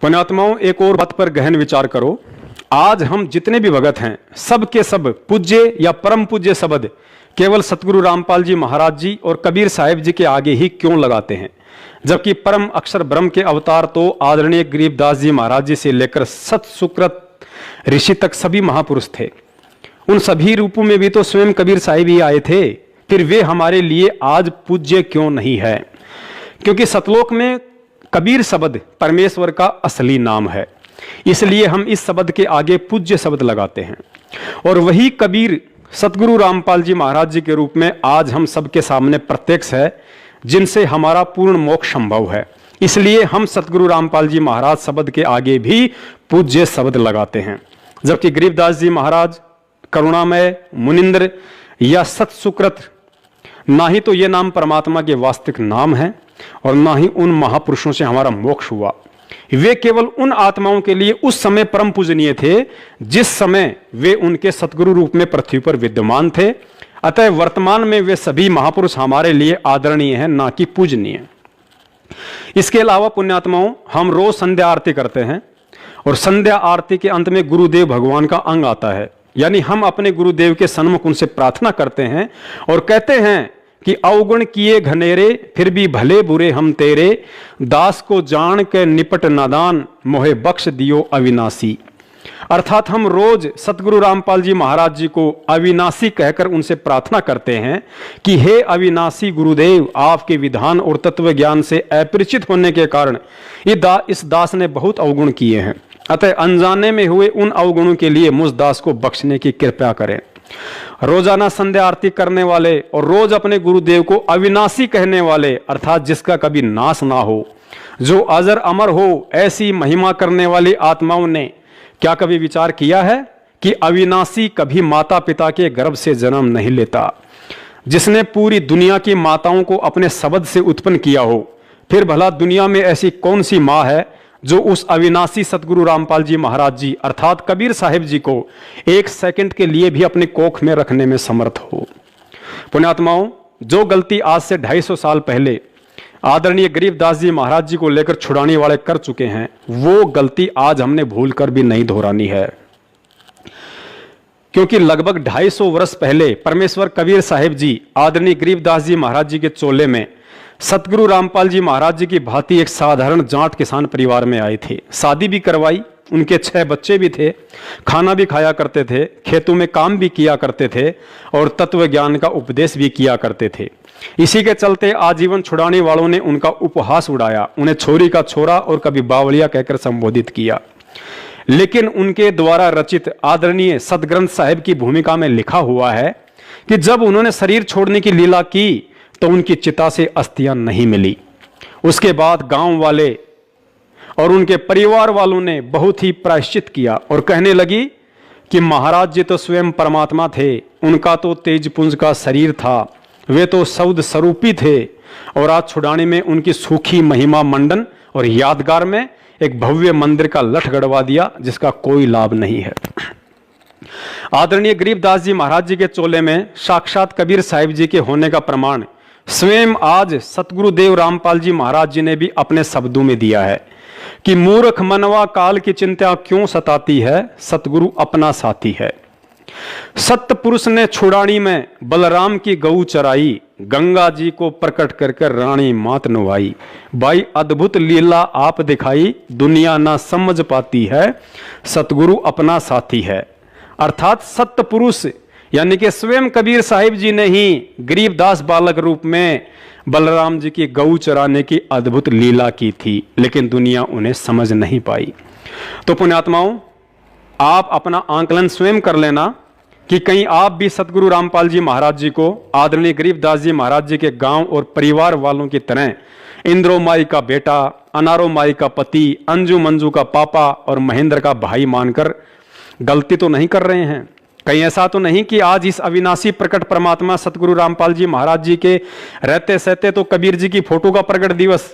पुण्यात्माओं, एक और बात पर गहन विचार करो। आज हम जितने भी भगत हैं, सब के सब पूज्य या परम पूज्य शब्द केवल सतगुरु रामपाल जी महाराज जी और कबीर साहिब जी के आगे ही क्यों लगाते हैं, जबकि परम अक्षर ब्रह्म के अवतार तो आदरणीय गरीबदास जी महाराज जी से लेकर सत सुकृत ऋषि तक सभी महापुरुष थे। उन सभी रूपों में भी तो स्वयं कबीर साहिब ही आए थे। फिर वे हमारे लिए आज पूज्य क्यों नहीं है? क्योंकि सतलोक में कबीर शब्द परमेश्वर का असली नाम है, इसलिए हम इस शब्द के आगे पूज्य शब्द लगाते हैं। और वही कबीर सतगुरु रामपाल जी महाराज जी के रूप में आज हम सबके सामने प्रत्यक्ष है, जिनसे हमारा पूर्ण मोक्ष संभव है। इसलिए हम सतगुरु रामपाल जी महाराज शब्द के आगे भी पूज्य शब्द लगाते हैं। जबकि गरीबदास जी महाराज करुणामय, मुनिंद्र या सतसुकृत, ना ही तो ये नाम परमात्मा के वास्तविक नाम है और ना ही उन महापुरुषों से हमारा मोक्ष हुआ। वे केवल उन आत्माओं के लिए उस समय परम पूजनीय थे जिस समय वे उनके सतगुरु रूप में पृथ्वी पर विद्यमान थे। अतः वर्तमान में वे सभी महापुरुष हमारे लिए आदरणीय हैं, ना कि पूजनीय। इसके अलावा पुण्यात्माओं, हम रोज संध्या आरती करते हैं और संध्या आरती के अंत में गुरुदेव भगवान का अंग आता है, यानी हम अपने गुरुदेव के सन्मुख उनसे प्रार्थना करते हैं और कहते हैं कि अवगुण किए घनेरे फिर भी भले बुरे हम तेरे, दास को जान के निपट नादान मोहे बख्श दियो अविनाशी। अर्थात हम रोज सतगुरु रामपाल जी महाराज जी को अविनाशी कहकर उनसे प्रार्थना करते हैं कि हे अविनाशी गुरुदेव, आपके विधान और तत्व ज्ञान से अपरिचित होने के कारण इस दास ने बहुत अवगुण किए हैं। अतः अनजाने में हुए उन अवगुणों के लिए मुझ दास को बख्शने की कृपा करें। रोजाना संध्या आरती करने वाले और रोज अपने गुरुदेव को अविनाशी कहने वाले, अर्थात जिसका कभी नाश ना हो, जो अजर अमर हो, ऐसी महिमा करने वाली आत्माओं ने क्या कभी विचार किया है कि अविनाशी कभी माता पिता के गर्भ से जन्म नहीं लेता? जिसने पूरी दुनिया की माताओं को अपने शब्द से उत्पन्न किया हो, फिर भला दुनिया में ऐसी कौन सी माँ है जो उस अविनाशी सतगुरु रामपाल जी महाराज जी अर्थात कबीर साहिब जी को एक सेकंड के लिए भी अपने कोख में रखने में समर्थ हो? पुण्यात्माओं, जो गलती आज से 250 साल पहले आदरणीय गरीबदास जी महाराज जी को लेकर छुड़ाने वाले कर चुके हैं, वो गलती आज हमने भूलकर भी नहीं दोहरानी है। क्योंकि लगभग 250 वर्ष पहले परमेश्वर कबीर साहिब जी आदरणीय गरीबदास जी महाराज जी के चोले में सतगुरु रामपाल जी महाराज जी की भांति एक साधारण जाट किसान परिवार में आए थे। शादी भी करवाई, उनके 6 बच्चे भी थे, खाना भी खाया करते थे, खेतों में काम भी किया करते थे और तत्व ज्ञान का उपदेश भी किया करते थे। इसी के चलते आजीवन छुड़ाने वालों ने उनका उपहास उड़ाया, उन्हें छोरी का छोरा और कभी बावलिया कहकर संबोधित किया। लेकिन उनके द्वारा रचित आदरणीय सदग्रंथ साहिब की भूमिका में लिखा हुआ है कि जब उन्होंने शरीर छोड़ने की लीला की तो उनकी चिता से अस्थियां नहीं मिली। उसके बाद गांव वाले और उनके परिवार वालों ने बहुत ही प्रायश्चित किया और कहने लगी कि महाराज जी तो स्वयं परमात्मा थे, उनका तो तेजपुंज का शरीर था, वे तो शब्द स्वरूपी थे और आज छुड़ाने में उनकी सूखी महिमा मंडन और यादगार में एक भव्य मंदिर का लठ गड़वा दिया जिसका कोई लाभ नहीं है। आदरणीय गरीबदास जी महाराज जी के चोले में साक्षात कबीर साहिब जी के होने का प्रमाण स्वयं आज सतगुरुदेव रामपाल जी महाराज जी ने भी अपने शब्दों में दिया है कि मूर्ख मनवा काल की चिंता क्यों सताती है, सतगुरु अपना साथी है। सत्य पुरुष ने छुड़ानी में बलराम की गऊ चराई, गंगा जी को प्रकट कर रानी मात नुवाई। भाई अद्भुत लीला आप दिखाई, दुनिया ना समझ पाती है, सतगुरु अपना साथी है। अर्थात सत्य पुरुष यानी कि स्वयं कबीर साहिब जी ने ही गरीबदास बालक रूप में बलराम जी की गऊ चराने की अद्भुत लीला की थी, लेकिन दुनिया उन्हें समझ नहीं पाई। तो पुण्यात्माओं, आप अपना आंकलन स्वयं कर लेना कि कहीं आप भी सतगुरु रामपाल जी महाराज जी को आदरणीय गरीबदास जी महाराज जी के गांव और परिवार वालों की तरह इंद्रो माई का बेटा, अनारो माई का पति, अंजू मंजू का पापा और महेंद्र का भाई मानकर गलती तो नहीं कर रहे हैं? कहीं ऐसा तो नहीं कि आज इस अविनाशी प्रकट परमात्मा सतगुरु रामपाल जी महाराज जी के रहते सहते तो कबीर जी की फोटो का प्रकट दिवस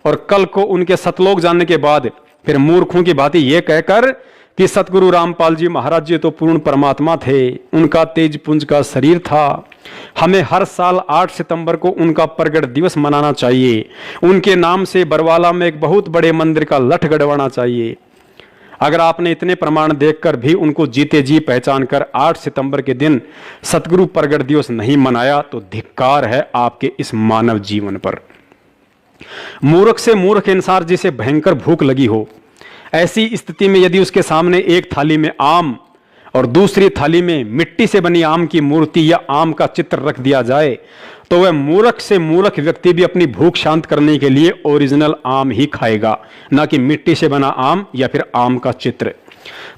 और कल को उनके सतलोक जाने के बाद फिर मूर्खों की भांति ये कहकर कि सतगुरु रामपाल जी महाराज जी तो पूर्ण परमात्मा थे, उनका तेज पुंज का शरीर था, हमें हर साल 8 सितंबर को उनका प्रगट दिवस मनाना चाहिए। उनके नाम से बरवाला में एक बहुत बड़े मंदिर का लठ गड़वाना चाहिए। अगर आपने इतने प्रमाण देखकर भी उनको जीते जी पहचान कर 8 सितंबर के दिन सतगुरु प्रगट दिवस नहीं मनाया तो धिक्कार है आपके इस मानव जीवन पर। मूर्ख से मूर्ख इंसान जिसे भयंकर भूख लगी हो, ऐसी स्थिति में यदि उसके सामने एक थाली में आम और दूसरी थाली में मिट्टी से बनी आम की मूर्ति या आम का चित्र रख दिया जाए तो वह मूर्ख से मूर्ख व्यक्ति भी अपनी भूख शांत करने के लिए ओरिजिनल आम ही खाएगा, ना कि मिट्टी से बना आम या फिर आम का चित्र।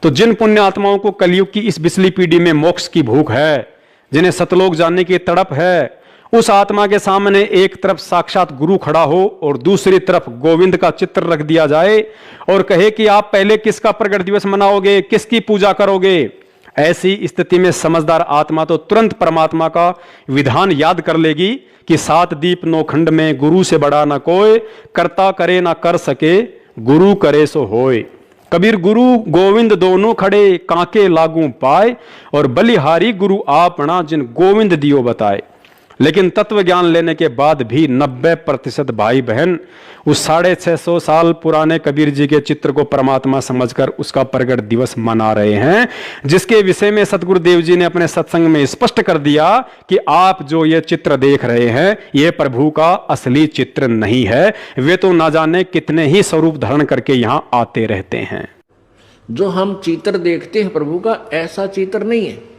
तो जिन पुण्य आत्माओं को कलयुग की इस बिसली पीढ़ी में मोक्ष की भूख है, जिन्हें सतलोक जानने की तड़प है, उस आत्मा के सामने एक तरफ साक्षात गुरु खड़ा हो और दूसरी तरफ गोविंद का चित्र रख दिया जाए और कहे कि आप पहले किसका प्रगट दिवस मनाओगे, किसकी पूजा करोगे, ऐसी स्थिति में समझदार आत्मा तो तुरंत परमात्मा का विधान याद कर लेगी कि 7 दीप 9 खंड में गुरु से बड़ा ना कोई, करता करे ना कर सके, गुरु करे सो होए। कबीर गुरु गोविंद दोनों खड़े, कांके लागू पाए, और बलिहारी गुरु आपना जिन गोविंद दियो बताए। लेकिन तत्व ज्ञान लेने के बाद भी 90% भाई बहन उस 650 साल पुराने कबीर जी के चित्र को परमात्मा समझकर उसका प्रगट दिवस मना रहे हैं, जिसके विषय में सतगुरुदेव जी ने अपने सत्संग में स्पष्ट कर दिया कि आप जो ये चित्र देख रहे हैं ये प्रभु का असली चित्र नहीं है, वे तो ना जाने कितने ही स्वरूप धारण करके यहां आते रहते हैं। जो हम चित्र देखते हैं प्रभु का, ऐसा चित्र नहीं है।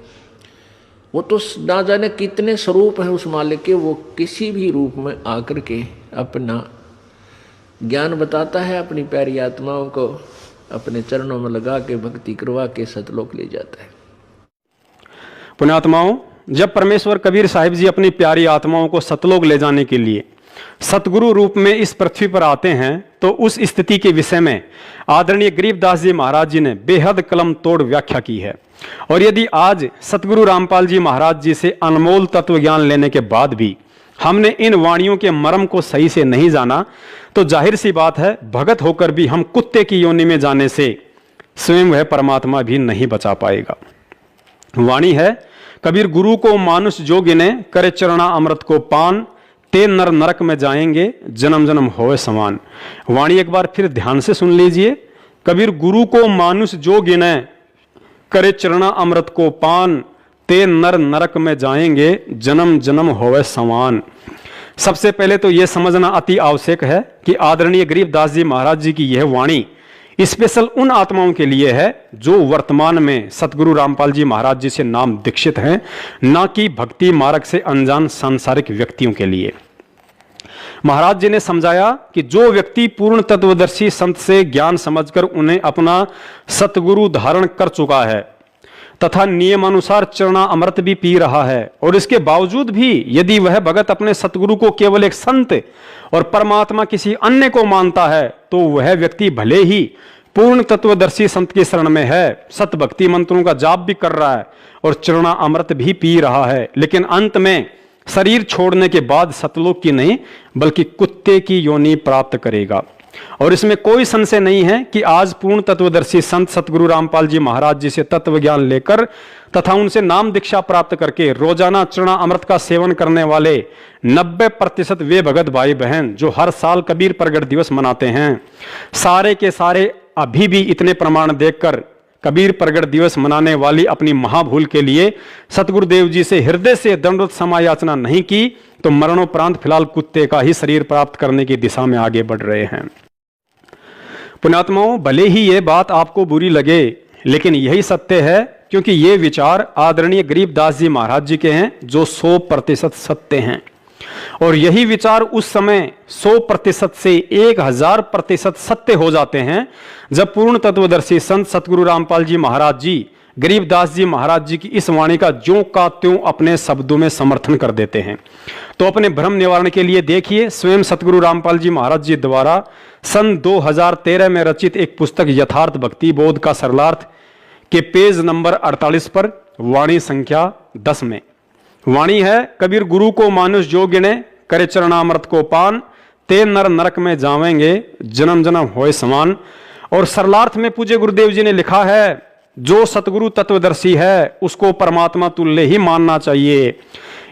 वो तो ना जाने कितने स्वरूप है उस मालिक के, वो किसी भी रूप में आकर के अपना ज्ञान बताता है, अपनी प्यारी आत्माओं को अपने चरणों में लगा के भक्ति करवा के सतलोक ले जाता है। पुण्यात्माओं, जब परमेश्वर कबीर साहिब जी अपनी प्यारी आत्माओं को सतलोक ले जाने के लिए सतगुरु रूप में इस पृथ्वी पर आते हैं तो उस स्थिति के विषय में आदरणीय गरीबदास जी महाराज जी ने बेहद कलम तोड़ व्याख्या की है। और यदि आज सतगुरु रामपाल जी महाराज जी से अनमोल तत्व ज्ञान लेने के बाद भी हमने इन वाणियों के मर्म को सही से नहीं जाना तो जाहिर सी बात है भगत होकर भी हम कुत्ते की योनि में जाने से स्वयं वह परमात्मा भी नहीं बचा पाएगा। वाणी है, कबीर गुरु को मानुष जो गिने, करे चरणा अमृत को पान, ते नर नरक में जाएंगे, जन्म जन्म होए समान। वाणी एक बार फिर ध्यान से सुन लीजिए। कबीर गुरु को मानुष जो गिने, करे चरणा अमृत को पान, ते नर नरक में जाएंगे, जन्म जन्म होवे समान। सबसे पहले तो यह समझना अति आवश्यक है कि आदरणीय गरीबदास जी महाराज जी की यह वाणी स्पेशल उन आत्माओं के लिए है जो वर्तमान में सतगुरु रामपाल जी महाराज जी से नाम दीक्षित हैं, ना कि भक्ति मार्ग से अनजान सांसारिक व्यक्तियों के लिए। महाराज जी ने समझाया कि जो व्यक्ति पूर्ण तत्वदर्शी संत से ज्ञान समझकर उन्हें अपना सतगुरु धारण कर चुका है तथा नियमानुसार चरणा अमृत भी पी रहा है और इसके बावजूद भी यदि वह भगत अपने सतगुरु को केवल एक संत और परमात्मा किसी अन्य को मानता है तो वह व्यक्ति भले ही पूर्ण तत्वदर्शी संत की शरण में है, सत भक्ति मंत्रों का जाप भी कर रहा है और चरणा अमृत भी पी रहा है, लेकिन अंत में शरीर छोड़ने के बाद सतलोक की नहीं बल्कि कुत्ते की योनि प्राप्त करेगा। और इसमें कोई संशय नहीं है कि आज पूर्ण तत्वदर्शी संत सतगुरु रामपाल जी महाराज जी से तत्व ज्ञान लेकर तथा उनसे नाम दीक्षा प्राप्त करके रोजाना चरणा अमृत का सेवन करने वाले 90% वे भगत भाई बहन जो हर साल कबीर प्रगट दिवस मनाते हैं, सारे के सारे अभी भी इतने प्रमाण देखकर कबीर प्रगट दिवस मनाने वाली अपनी महाभूल के लिए सतगुरुदेव जी से हृदय से दंडवत समायाचना नहीं की तो मरणोपरांत फिलहाल कुत्ते का ही शरीर प्राप्त करने की दिशा में आगे बढ़ रहे हैं। पुण्यात्माओं, भले ही ये बात आपको बुरी लगे लेकिन यही सत्य है, क्योंकि ये विचार आदरणीय गरीबदास जी महाराज जी के हैं जो 100% सत्य हैं और यही विचार उस समय 100% से 1000% सत्य हो जाते हैं जब पूर्ण तत्वदर्शी संत सतगुरु रामपाल जी महाराज जी गरीबदास जी महाराज जी की इस वाणी का ज्यों का त्यों अपने शब्दों में समर्थन कर देते हैं। तो अपने भ्रम निवारण के लिए देखिए, स्वयं सतगुरु रामपाल जी महाराज जी द्वारा सन 2013 में रचित एक पुस्तक यथार्थ भक्ति बोध का सरलार्थ के पेज नंबर 48 पर वाणी संख्या 10 में वाणी है, कबीर गुरु को मानुष जो गिने, करे चरणामृत को पान, ते नर नरक में जावेंगे, जन्म जन्म होए समान। और सरलार्थ में पूज्य गुरुदेव जी ने लिखा है, जो सतगुरु तत्वदर्शी है उसको परमात्मा तुल्य ही मानना चाहिए।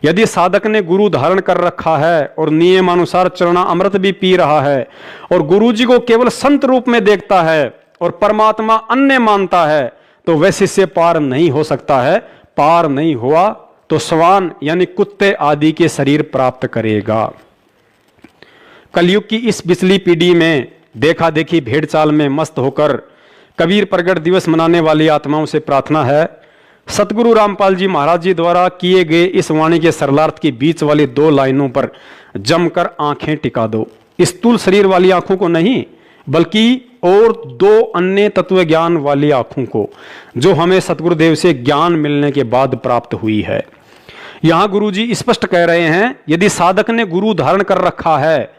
यदि साधक ने गुरु धारण कर रखा है और नियमानुसार चरणा अमृत भी पी रहा है और गुरु जी को केवल संत रूप में देखता है और परमात्मा अन्य मानता है, तो वह शिष्य पार नहीं हो सकता है। पार नहीं हुआ तो श्वान यानी कुत्ते आदि के शरीर प्राप्त करेगा। कलयुग की इस पिछली पीढ़ी में देखा देखी भेड़ चाल में मस्त होकर कबीर प्रगट दिवस मनाने वाली आत्माओं से प्रार्थना है, सतगुरु रामपाल जी महाराज जी द्वारा किए गए इस वाणी के सरलार्थ की बीच वाली 2 लाइनों पर जमकर आंखें टिका दो। स्थूल शरीर वाली आंखों को नहीं, बल्कि और 2 अन्य तत्व ज्ञान वाली आंखों को, जो हमें सतगुरुदेव से ज्ञान मिलने के बाद प्राप्त हुई है। यहां गुरु जी स्पष्ट कह रहे हैं, यदि साधक ने गुरु धारण कर रखा है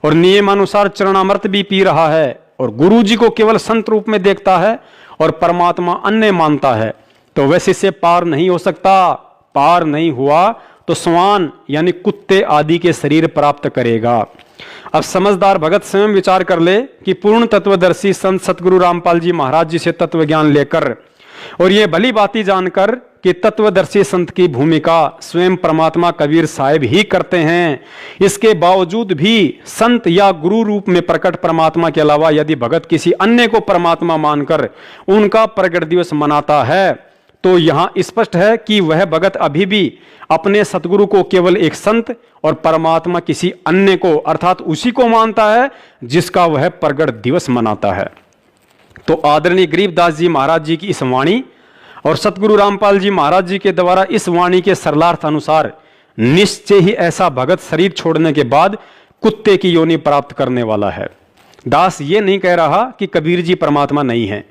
और नियमानुसार चरणामृत भी पी रहा है और गुरु जी को केवल संत रूप में देखता है और परमात्मा अन्य मानता है, तो वैसे से पार नहीं हो सकता। पार नहीं हुआ तो श्वान यानी कुत्ते आदि के शरीर प्राप्त करेगा। अब समझदार भगत स्वयं विचार कर ले कि पूर्ण तत्वदर्शी संत सतगुरु रामपाल जी महाराज जी से तत्व ज्ञान लेकर और ये भली बाती जानकर कि तत्वदर्शी संत की भूमिका स्वयं परमात्मा कबीर साहिब ही करते हैं, इसके बावजूद भी संत या गुरु रूप में प्रकट परमात्मा के अलावा यदि भगत किसी अन्य को परमात्मा मानकर उनका प्रगट दिवस मनाता है, तो यहां स्पष्ट है कि वह भगत अभी भी अपने सतगुरु को केवल एक संत और परमात्मा किसी अन्य को अर्थात उसी को मानता है जिसका वह प्रगट दिवस मनाता है। तो आदरणीय गरीबदास जी महाराज जी की इस वाणी और सतगुरु रामपाल जी महाराज जी के द्वारा इस वाणी के सरलार्थ अनुसार निश्चय ही ऐसा भगत शरीर छोड़ने के बाद कुत्ते की योनि प्राप्त करने वाला है। दास ये नहीं कह रहा कि कबीर जी परमात्मा नहीं है।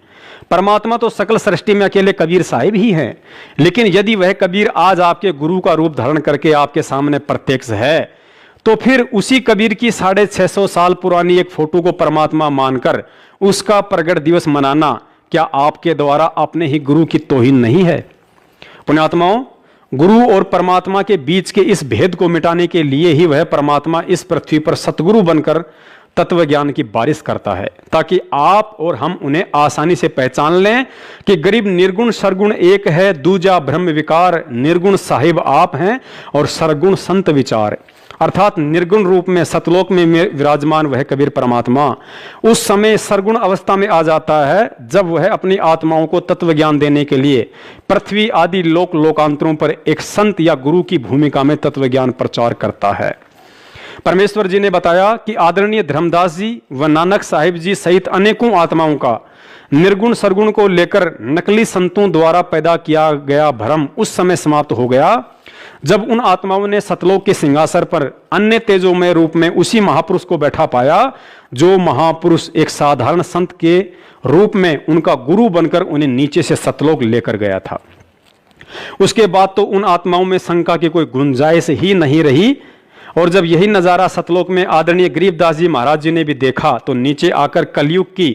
परमात्मा तो सकल सृष्टि में अकेले कबीर साहिब ही हैं, लेकिन यदि वह कबीर आज आपके गुरु का रूप धारण करके आपके सामने प्रत्यक्ष है, तो फिर उसी कबीर की 650 साल पुरानी एक फोटो को परमात्मा मानकर उसका प्रगट दिवस मनाना क्या आपके द्वारा अपने ही गुरु की तौहीन नहीं है? पुण्यात्माओं, गुरु और परमात्मा के बीच के इस भेद को मिटाने के लिए ही वह परमात्मा इस पृथ्वी पर सतगुरु बनकर तत्व ज्ञान की बारिश करता है, ताकि आप और हम उन्हें आसानी से पहचान लें कि गरीब निर्गुण सरगुण एक है, दूजा ब्रह्म विकार, निर्गुण साहिब आप हैं और सरगुण संत विचार। अर्थात निर्गुण रूप में सतलोक में विराजमान वह कबीर परमात्मा उस समय सरगुण अवस्था में आ जाता है जब वह अपनी आत्माओं को तत्व ज्ञान देने के लिए पृथ्वी आदि लोक लोकांतरों पर एक संत या गुरु की भूमिका में तत्व ज्ञान प्रचार करता है। परमेश्वर जी ने बताया कि आदरणीय धर्मदास जी व नानक साहिब जी सहित अनेकों आत्माओं का निर्गुण सरगुण को लेकर नकली संतों द्वारा पैदा किया गया भ्रम उस समय समाप्त हो गया जब उन आत्माओं ने सतलोक के सिंहासन पर अन्य तेजोमय रूप में उसी महापुरुष को बैठा पाया, जो महापुरुष एक साधारण संत के रूप में उनका गुरु बनकर उन्हें नीचे से सतलोक लेकर गया था। उसके बाद तो उन आत्माओं में शंका की कोई गुंजाइश ही नहीं रही, और जब यही नज़ारा सतलोक में आदरणीय गरीबदास जी महाराज जी ने भी देखा, तो नीचे आकर कलयुग की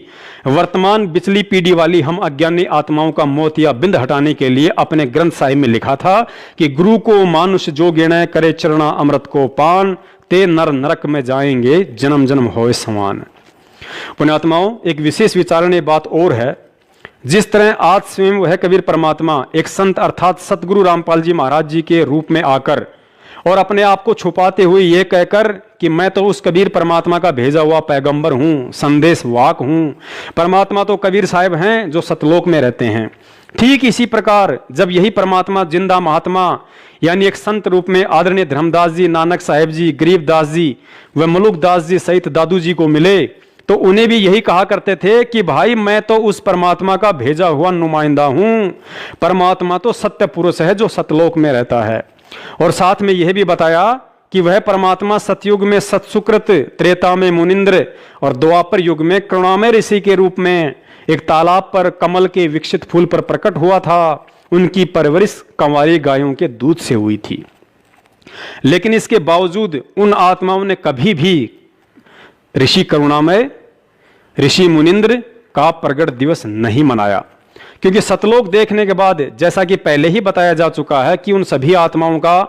वर्तमान बिचली पीढ़ी वाली हम अज्ञानी आत्माओं का मोह या बिंद हटाने के लिए अपने ग्रंथ साहिब में लिखा था कि गुरु को मानुष जो गिणे करे चरणा अमृत को पान, ते नर नरक में जाएंगे जन्म जन्म होए समान। पुण्यात्माओं, एक विशेष विचारणीय बात और है। जिस तरह आज स्वयं वह कबीर परमात्मा एक संत अर्थात सतगुरु रामपाल जी महाराज जी के रूप में आकर और अपने आप को छुपाते हुए यह कहकर कि मैं तो उस कबीर परमात्मा का भेजा हुआ पैगंबर हूं, संदेश वाक हूं, परमात्मा तो कबीर साहिब हैं जो सतलोक में रहते हैं। ठीक इसी प्रकार जब यही परमात्मा जिंदा महात्मा यानी एक संत रूप में आदरणीय धर्मदास जी, नानक साहिब जी, गरीबदास जी व मलुकदास जी सहित दादू जी को मिले, तो उन्हें भी यही कहा करते थे कि भाई मैं तो उस परमात्मा का भेजा हुआ नुमाइंदा हूं, परमात्मा तो सत्य पुरुष है जो सतलोक में रहता है। और साथ में यह भी बताया कि वह परमात्मा सतयुग में सत्सुकृत, त्रेता में मुनिंद्र और द्वापर युग में करुणामय ऋषि के रूप में एक तालाब पर कमल के विकसित फूल पर प्रकट हुआ था। उनकी परवरिश कंवारी गायों के दूध से हुई थी, लेकिन इसके बावजूद उन आत्माओं ने कभी भी ऋषि करुणामय, ऋषि मुनिंद्र का प्रगट दिवस नहीं मनाया, क्योंकि सतलोक देखने के बाद जैसा कि पहले ही बताया जा चुका है कि उन सभी आत्माओं का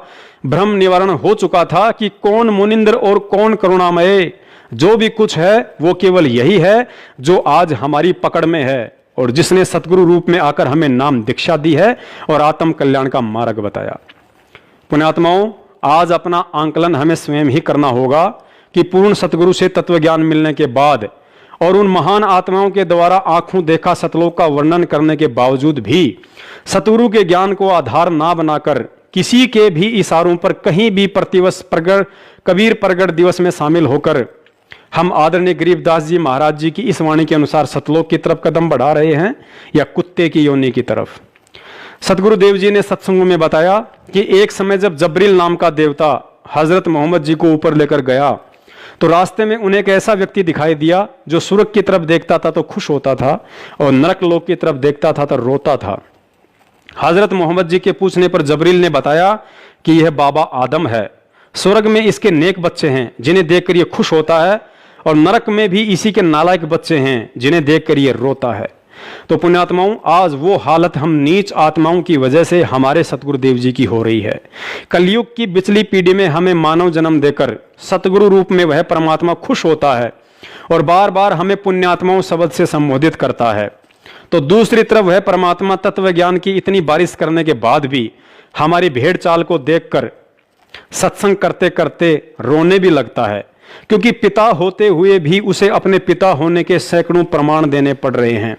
भ्रम निवारण हो चुका था कि कौन मुनिंद्र और कौन करुणामय। जो भी कुछ है वो केवल यही है जो आज हमारी पकड़ में है और जिसने सतगुरु रूप में आकर हमें नाम दीक्षा दी है और आत्म कल्याण का मार्ग बताया। पुण्यात्माओं, आज अपना आंकलन हमें स्वयं ही करना होगा कि पूर्ण सतगुरु से तत्व ज्ञान मिलने के बाद और उन महान आत्माओं के द्वारा आंखों देखा सतलोक का वर्णन करने के बावजूद भी सतगुरु के ज्ञान को आधार ना बनाकर किसी के भी इशारों पर कहीं भी प्रतिवर्ष कबीर प्रगट दिवस में शामिल होकर हम आदरणीय गरीबदास जी महाराज जी की इस वाणी के अनुसार सतलोक की तरफ कदम बढ़ा रहे हैं या कुत्ते की योनि की तरफ। सतगुरुदेव जी ने सत्संगों में बताया कि एक समय जब जबरील नाम का देवता हजरत मोहम्मद जी को ऊपर लेकर गया तो रास्ते में उन्हें एक ऐसा व्यक्ति दिखाई दिया जो स्वर्ग की तरफ देखता था तो खुश होता था और नरक लोक की तरफ देखता था तो रोता था। हजरत मोहम्मद जी के पूछने पर जबरील ने बताया कि यह बाबा आदम है, स्वर्ग में इसके नेक बच्चे हैं जिन्हें देखकर ये खुश होता है और नरक में भी इसी के नालायक बच्चे हैं जिन्हें देखकर ये रोता है। तो पुण्यात्माओं, आज वो हालत हम नीच आत्माओं की वजह से हमारे सतगुरुदेव जी की हो रही है। कलयुग की बिचली पीढ़ी में हमें मानव जन्म देकर सतगुरु रूप में वह परमात्मा खुश होता है और बार बार हमें पुण्यात्माओं शब्द से संबोधित करता है, तो दूसरी तरफ वह परमात्मा तत्व ज्ञान की इतनी बारिश करने के बाद भी हमारी भेड़ चाल को देखकर सत्संग करते करते रोने भी लगता है, क्योंकि पिता होते हुए भी उसे अपने पिता होने के सैकड़ों प्रमाण देने पड़ रहे हैं।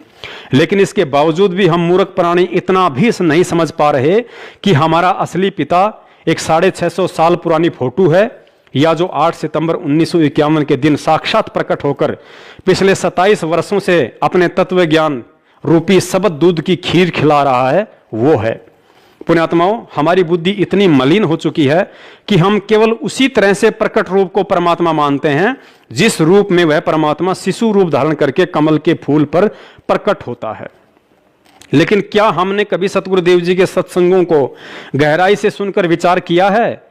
लेकिन इसके बावजूद भी हम मूर्ख प्राणी इतना भी नहीं समझ पा रहे कि हमारा असली पिता एक 650 साल पुरानी फोटो है या जो 8 सितंबर 1951 के दिन साक्षात प्रकट होकर पिछले 27 वर्षों से अपने तत्व ज्ञान रूपी शब्द दूध की खीर खिला रहा है, वो है। पुण्यात्माओं, हमारी बुद्धि इतनी मलिन हो चुकी है कि हम केवल उसी तरह से प्रकट रूप को परमात्मा मानते हैं जिस रूप में वह परमात्मा शिशु रूप धारण करके कमल के फूल पर प्रकट होता है। लेकिन क्या हमने कभी सतगुरुदेव जी के सत्संगों को गहराई से सुनकर विचार किया है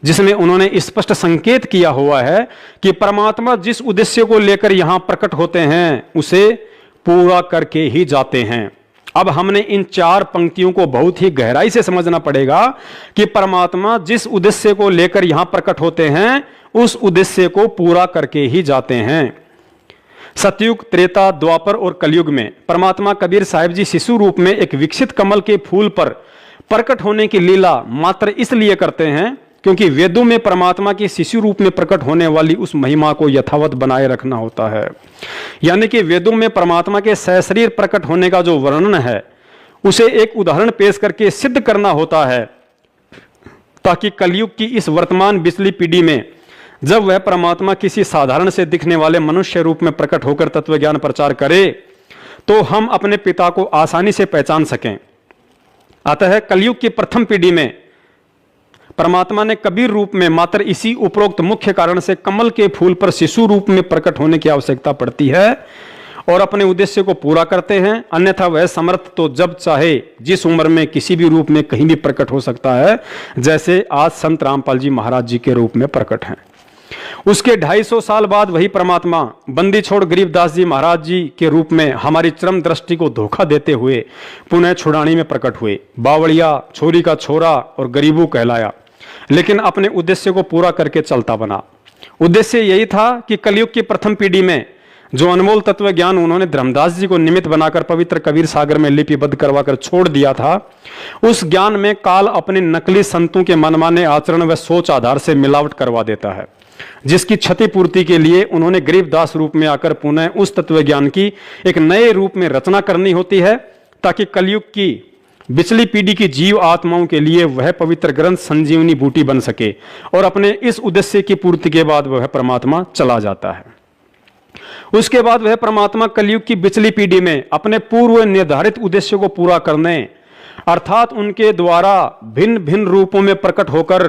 जिसमें उन्होंने स्पष्ट संकेत किया हुआ है कि परमात्मा जिस उद्देश्य को लेकर यहां प्रकट होते हैं उसे पूरा करके ही जाते हैं। अब हमने इन 4 पंक्तियों को बहुत ही गहराई से समझना पड़ेगा कि परमात्मा जिस उद्देश्य को लेकर यहां प्रकट होते हैं उस उद्देश्य को पूरा करके ही जाते हैं। सतयुग, त्रेता, द्वापर और कलयुग में परमात्मा कबीर साहिब जी शिशु रूप में एक विकसित कमल के फूल पर प्रकट होने की लीला मात्र इसलिए करते हैं क्योंकि वेदों में परमात्मा के शिशु रूप में प्रकट होने वाली उस महिमा को यथावत बनाए रखना होता है। यानी कि वेदों में परमात्मा के सशरीर प्रकट होने का जो वर्णन है उसे एक उदाहरण पेश करके सिद्ध करना होता है, ताकि कलयुग की इस वर्तमान बिचली पीढ़ी में जब वह परमात्मा किसी साधारण से दिखने वाले मनुष्य रूप में प्रकट होकर तत्व ज्ञान प्रचार करे तो हम अपने पिता को आसानी से पहचान सकें। अतः कलयुग की प्रथम पीढ़ी में परमात्मा ने कबीर रूप में मात्र इसी उपरोक्त मुख्य कारण से कमल के फूल पर शिशु रूप में प्रकट होने की आवश्यकता पड़ती है और अपने उद्देश्य को पूरा करते हैं। अन्यथा वह समर्थ तो जब चाहे जिस उम्र में किसी भी रूप में कहीं भी प्रकट हो सकता है, जैसे आज संत रामपाल जी महाराज जी के रूप में प्रकट हैं। उसके 250 साल बाद वही परमात्मा बंदी छोड़ गरीबदास जी महाराज जी के रूप में हमारी चरम दृष्टि को धोखा देते हुए पुनः छुड़ानी में प्रकट हुए। बावड़िया, छोरी का छोरा और गरीबू कहलाया, लेकिन अपने उद्देश्य को पूरा करके चलता बना। उद्देश्य यही था कि कलयुग की प्रथम पीढ़ी में जो अनमोल तत्व ज्ञान उन्होंने धर्मदास जी को निमित्त बनाकर पवित्र कबीर सागर में लिपिबद्ध करवाकर छोड़ दिया था, उस ज्ञान में काल अपने नकली संतों के मनमाने आचरण व सोच आधार से मिलावट करवा देता है, जिसकी क्षतिपूर्ति के लिए उन्होंने गरीबदास रूप में आकर पुनः उस तत्व ज्ञान की एक नए रूप में रचना करनी होती है, ताकि कलयुग की बिचली पीढ़ी की जीव आत्माओं के लिए वह पवित्र ग्रंथ संजीवनी बूटी बन सके। और अपने इस उद्देश्य की पूर्ति के बाद वह परमात्मा चला जाता है। उसके बाद वह परमात्मा कलयुग की बिचली पीढ़ी में अपने पूर्व निर्धारित उद्देश्य को पूरा करने, अर्थात उनके द्वारा भिन्न भिन्न रूपों में प्रकट होकर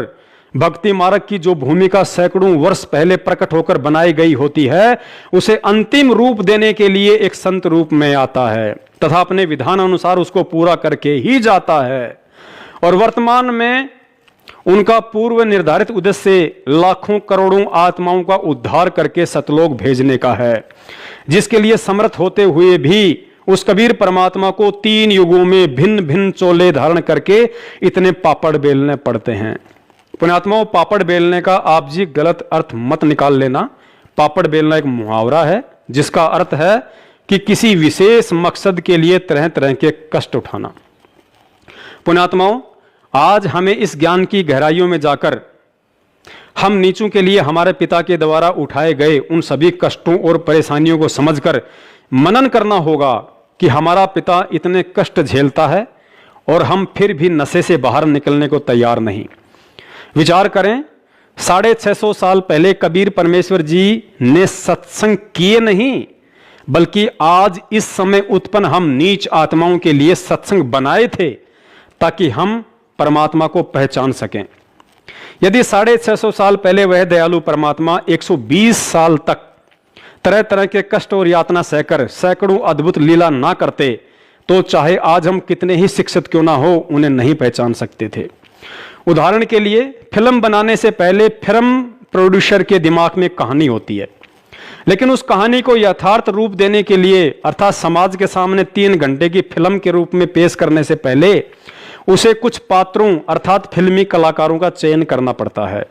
भक्ति मार्ग की जो भूमिका सैकड़ों वर्ष पहले प्रकट होकर बनाई गई होती है, उसे अंतिम रूप देने के लिए एक संत रूप में आता है तथा अपने विधान अनुसार उसको पूरा करके ही जाता है। और वर्तमान में उनका पूर्व निर्धारित उद्देश्य लाखों करोड़ों आत्माओं का उद्धार करके सतलोक भेजने का है, जिसके लिए समर्थ होते हुए भी उस कबीर परमात्मा को 3 युगों में भिन्न भिन्न चोले धारण करके इतने पापड़ बेलने पड़ते हैं। पुण्यात्माओं, पापड़ बेलने का आप जी गलत अर्थ मत निकाल लेना। पापड़ बेलना एक मुहावरा है जिसका अर्थ है कि किसी विशेष मकसद के लिए तरह तरह के कष्ट उठाना। पुण्यात्माओं, आज हमें इस ज्ञान की गहराइयों में जाकर हम नीचों के लिए हमारे पिता के द्वारा उठाए गए उन सभी कष्टों और परेशानियों को समझकर मनन करना होगा कि हमारा पिता इतने कष्ट झेलता है और हम फिर भी नशे से बाहर निकलने को तैयार नहीं। विचार करें, 650 साल पहले कबीर परमेश्वर जी ने सत्संग किए नहीं, बल्कि आज इस समय उत्पन्न हम नीच आत्माओं के लिए सत्संग बनाए थे ताकि हम परमात्मा को पहचान सकें। यदि 650 साल पहले वह दयालु परमात्मा 120 साल तक तरह तरह के कष्ट और यातना सहकर सैकड़ों अद्भुत लीला ना करते तो चाहे आज हम कितने ही शिक्षित क्यों ना हो, उन्हें नहीं पहचान सकते थे। उदाहरण के लिए, फिल्म बनाने से पहले फिल्म प्रोड्यूसर के दिमाग में कहानी होती है, लेकिन उस कहानी को यथार्थ रूप देने के लिए अर्थात समाज के सामने 3 घंटे की फिल्म के रूप में पेश करने से पहले उसे कुछ पात्रों अर्थात फिल्मी कलाकारों का चयन करना पड़ता है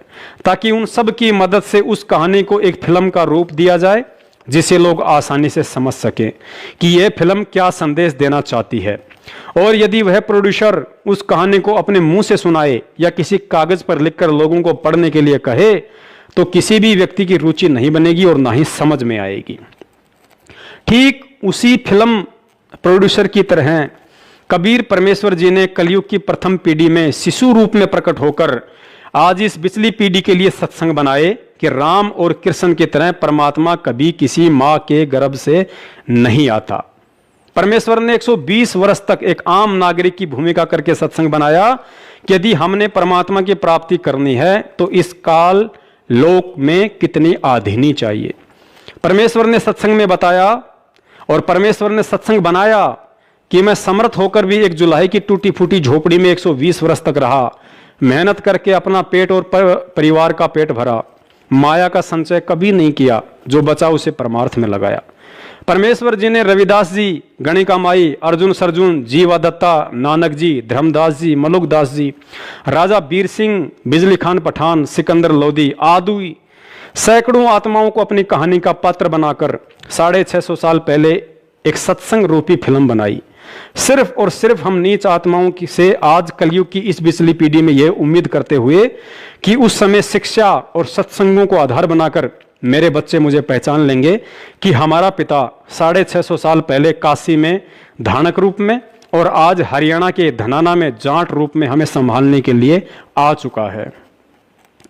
ताकि उन सब की मदद से उस कहानी को एक फिल्म का रूप दिया जाए जिसे लोग आसानी से समझ सकें कि यह फिल्म क्या संदेश देना चाहती है। और यदि वह प्रोड्यूसर उस कहानी को अपने मुंह से सुनाए या किसी कागज पर लिखकर लोगों को पढ़ने के लिए कहे तो किसी भी व्यक्ति की रुचि नहीं बनेगी और ना ही समझ में आएगी। ठीक उसी फिल्म प्रोड्यूसर की तरह कबीर परमेश्वर जी ने कलयुग की प्रथम पीढ़ी में शिशु रूप में प्रकट होकर आज इस पिछली पीढ़ी के लिए सत्संग बनाए कि राम और कृष्ण की तरह परमात्मा कभी किसी मां के गर्भ से नहीं आता। परमेश्वर ने 120 वर्ष तक एक आम नागरिक की भूमिका करके सत्संग बनाया कि यदि हमने परमात्मा की प्राप्ति करनी है तो इस काल लोक में कितनी आधीनी चाहिए। परमेश्वर ने सत्संग में बताया और परमेश्वर ने सत्संग बनाया कि मैं समर्थ होकर भी एक जुलाई की टूटी फूटी झोपड़ी में 120 वर्ष तक रहा, मेहनत करके अपना पेट और परिवार का पेट भरा, माया का संचय कभी नहीं किया, जो बचा उसे परमार्थ में लगाया। परमेश्वर जी ने रविदास जी, गणिका माई, अर्जुन सरजुन, जीवा दत्ता, नानक जी, धर्मदास जी, मलुकदास जी, राजा बीर सिंह, बिजली खान पठान, सिकंदर लोधी आदि सैकड़ों आत्माओं को अपनी कहानी का पात्र बनाकर 650 साल पहले एक सत्संग रूपी फिल्म बनाई। सिर्फ और सिर्फ हम नीच आत्माओं की से आज कलयुग की इस पिछली पीढ़ी में यह उम्मीद करते हुए कि उस समय शिक्षा और सत्संगों को आधार बनाकर मेरे बच्चे मुझे पहचान लेंगे कि हमारा पिता 650 साल पहले काशी में धानक रूप में और आज हरियाणा के धनाना में जाट रूप में हमें संभालने के लिए आ चुका है।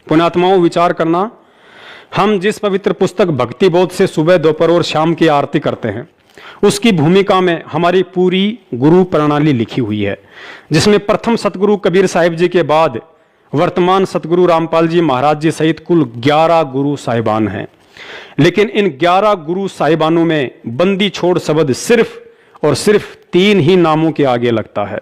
पुण्यात्माओं, विचार करना, हम जिस पवित्र पुस्तक भक्ति बोध से सुबह दोपहर और शाम की आरती करते हैं उसकी भूमिका में हमारी पूरी गुरु प्रणाली लिखी हुई है, जिसमें प्रथम सतगुरु कबीर साहिब जी के बाद वर्तमान सतगुरु रामपाल जी महाराज जी सहित कुल 11 गुरु साहिबान हैं। लेकिन इन 11 गुरु साहिबानों में बंदी छोड़ शब्द सिर्फ और सिर्फ 3 ही नामों के आगे लगता है।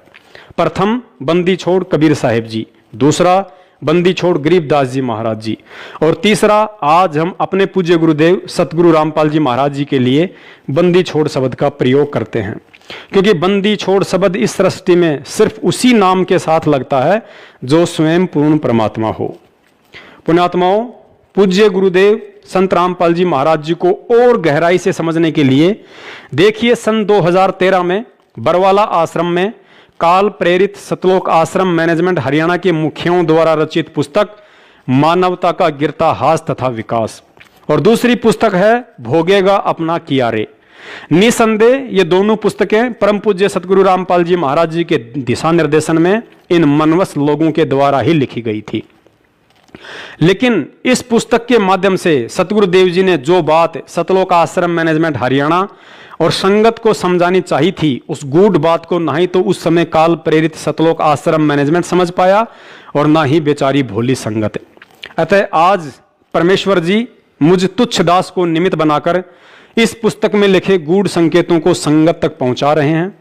प्रथम बंदी छोड़ कबीर साहिब जी, दूसरा बंदी छोड़ गरीबदास जी महाराज जी, और तीसरा आज हम अपने पूज्य गुरुदेव सतगुरु रामपाल जी महाराज जी के लिए बंदी छोड़ शब्द का प्रयोग करते हैं, क्योंकि बंदी छोड़ शब्द इस सृष्टि में सिर्फ उसी नाम के साथ लगता है जो स्वयं पूर्ण परमात्मा हो। पुण्यात्माओं, पूज्य गुरुदेव संत रामपाल जी महाराज जी को और गहराई से समझने के लिए देखिए, सन 2013 में बरवाला आश्रम में काल प्रेरित सतलोक आश्रम मैनेजमेंट हरियाणा के मुखियों द्वारा रचित पुस्तक मानवता का गिरता हास तथा विकास, और दूसरी पुस्तक है भोगेगा अपना किया रे। निसंदेह ये दोनों पुस्तकें परम पूज्य सतगुरु रामपाल जी महाराज जी के दिशा निर्देशन में इन मनवस लोगों के द्वारा ही लिखी गई थी। लेकिन इस पुस्तक के माध्यम से सतगुरुदेव जी ने जो बात सतलोक आश्रम मैनेजमेंट हरियाणा और संगत को समझानी चाहिए थी, उस गूढ़ बात को ना ही तो उस समय काल प्रेरित सतलोक आश्रम मैनेजमेंट समझ पाया और ना ही बेचारी भोली संगत। अतः आज परमेश्वर जी मुझ तुच्छ दास को निमित्त बनाकर इस पुस्तक में लिखे गूढ़ संकेतों को संगत तक पहुंचा रहे हैं,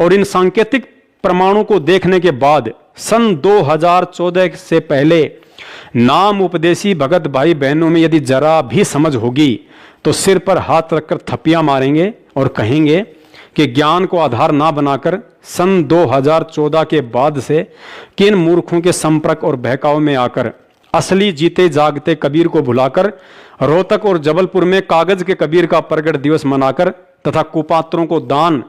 और इन सांकेतिक प्रमाणों को देखने के बाद सन 2014 से पहले नाम उपदेशी भगत भाई बहनों में यदि जरा भी समझ होगी तो सिर पर हाथ रखकर थप्पियां मारेंगे और कहेंगे कि ज्ञान को आधार ना बनाकर सन 2014 के बाद से किन मूर्खों के संपर्क और बहकाव में आकर असली जीते जागते कबीर को भुलाकर रोहतक और जबलपुर में कागज के कबीर का प्रगट दिवस मनाकर तथा कुपात्रों को दान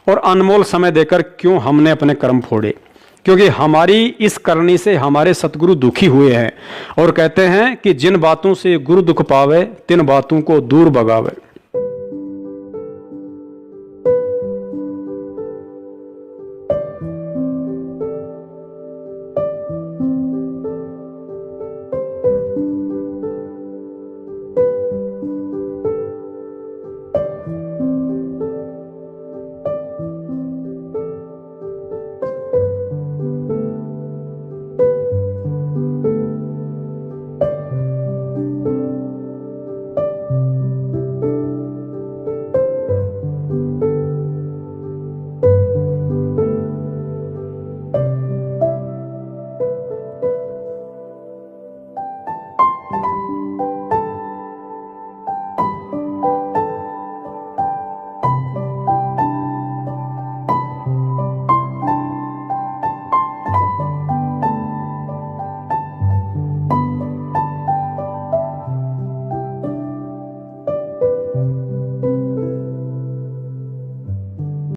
और अनमोल समय देकर क्यों हमने अपने कर्म फोड़े। क्योंकि हमारी इस करनी से हमारे सतगुरु दुखी हुए हैं और कहते हैं कि जिन बातों से गुरु दुख पावे तिन बातों को दूर भगावे।